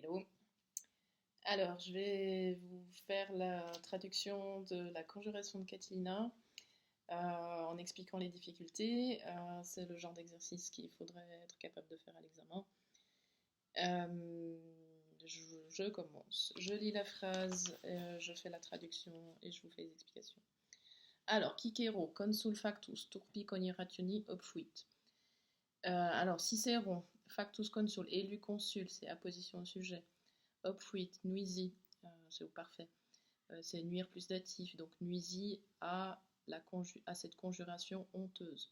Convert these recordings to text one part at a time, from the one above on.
Hello. Alors, je vais vous faire la traduction de la conjuration de Catilina en expliquant les difficultés. C'est le genre d'exercice qu'il faudrait être capable de faire à l'examen. Euh, je commence. Je lis la phrase, je fais la traduction et je vous fais les explications. Alors, Cicero, consul factus, turpi conirationi obfuit. Alors, Cicéron, factus consul, élu consul, c'est apposition au sujet. Obfuit, nuisit, c'est au parfait. C'est nuire plus datif, donc nuisit à cette conjuration honteuse.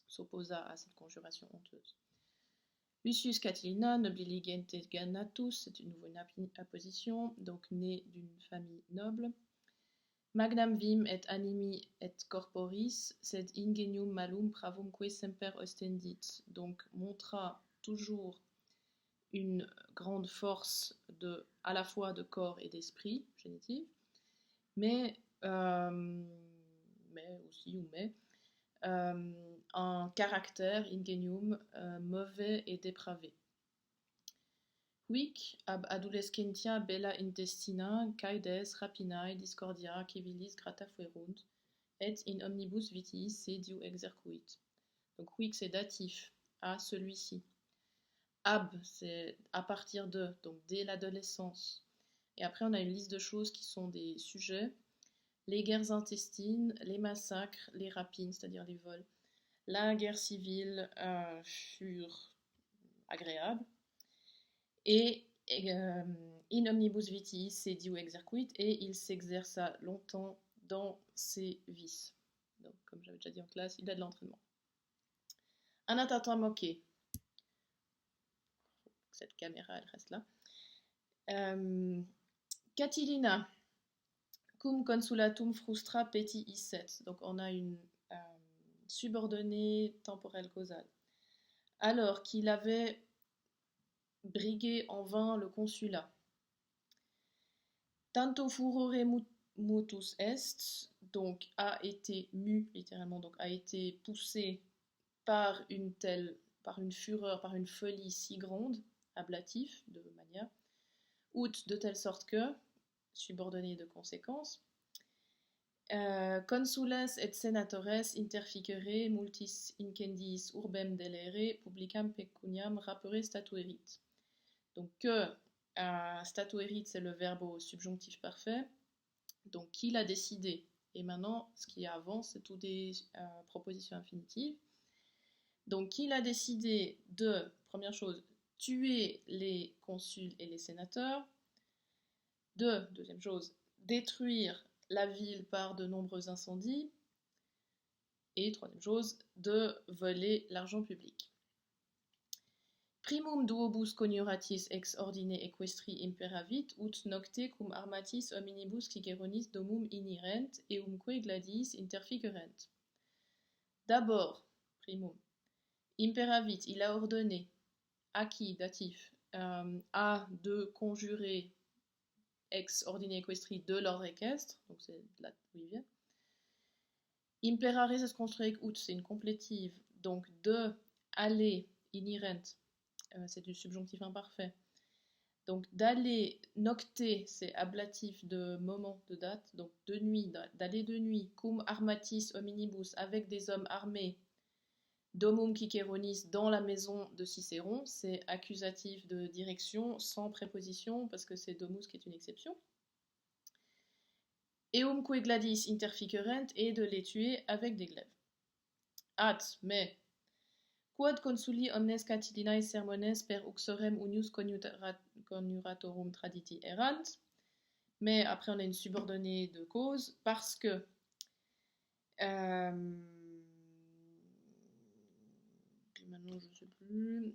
S'opposa à cette conjuration honteuse. Lucius Catilina, nobiligentis ganatus, c'est une nouvelle apposition, donc né d'une famille noble. Magnam vim et animi et corporis, sed ingenium malum pravumque semper ostendit, donc montra toujours une grande force à la fois de corps et d'esprit, génitif, mais un caractère, ingenium, mauvais et dépravé. Huic ab adolescentia bella intestina, caedes, rapinae, discordia, civilis grata fuerunt, et in omnibus vitiis sediu exercuit. Donc huic c'est datif, à celui-ci. Ab, c'est à partir de, donc dès l'adolescence. Et après, on a une liste de choses qui sont des sujets. Les guerres intestines, les massacres, les rapines, c'est-à-dire les vols. La guerre civile furent agréables. Et in omnibus vitiis sediu exercuit, et il s'exerça longtemps dans ses vices. Donc, comme j'avais déjà dit en classe, il a de l'entraînement. Anatata moqué. Cette caméra, elle reste là. Catilina, cum consulatum frustra peti isset. Donc on a une subordonnée temporelle causale. Alors qu'il avait brigué en vain le consulat. Tanto furore mutus est, donc a été mu, littéralement, donc a été poussé par une fureur, par une folie si grande, ablatif, de manière, out de telle sorte que, subordonné de conséquence, consules et senatores interficere multis incendiis urbem delere publicam pecuniam rapere statuerit. Donc que statuerit, c'est le verbe au subjonctif parfait, donc qu'il a décidé. Et maintenant, ce qui est avant, c'est tout des propositions infinitives. Donc qu'il a décidé de, première chose, tuer les consuls et les sénateurs. Deuxième chose, détruire la ville par de nombreux incendies. Et troisième chose, de voler l'argent public. Primum duobus coniuratis ex ordine equestri imperavit, ut nocte cum armatis hominibus Ciceronis domum inirent, eumque gladiis interficerent. D'abord, primum, imperavit, il a ordonné, à qui, datif, à de conjurer ex ordine equestri de l'ordre équestre, donc c'est de là où il vient. Imperare, c'est ce qu'on construit avec ut, c'est une complétive, donc de aller, inirent, c'est du subjonctif imparfait. Donc d'aller, nocter, c'est ablatif de moment, de date, donc de nuit, d'aller de nuit, cum armatis hominibus, avec des hommes armés, domum Ciceronis, dans la maison de Cicéron, c'est accusatif de direction sans préposition, parce que c'est domus qui est une exception. Eumque gladiis interficerent, et de les tuer avec des glaives. At, mais quod consuli omnes Catilinae sermones per uxorem unius coniuratorum traditi erant. Mais après on a une subordonnée de cause parce que maintenant je sais plus.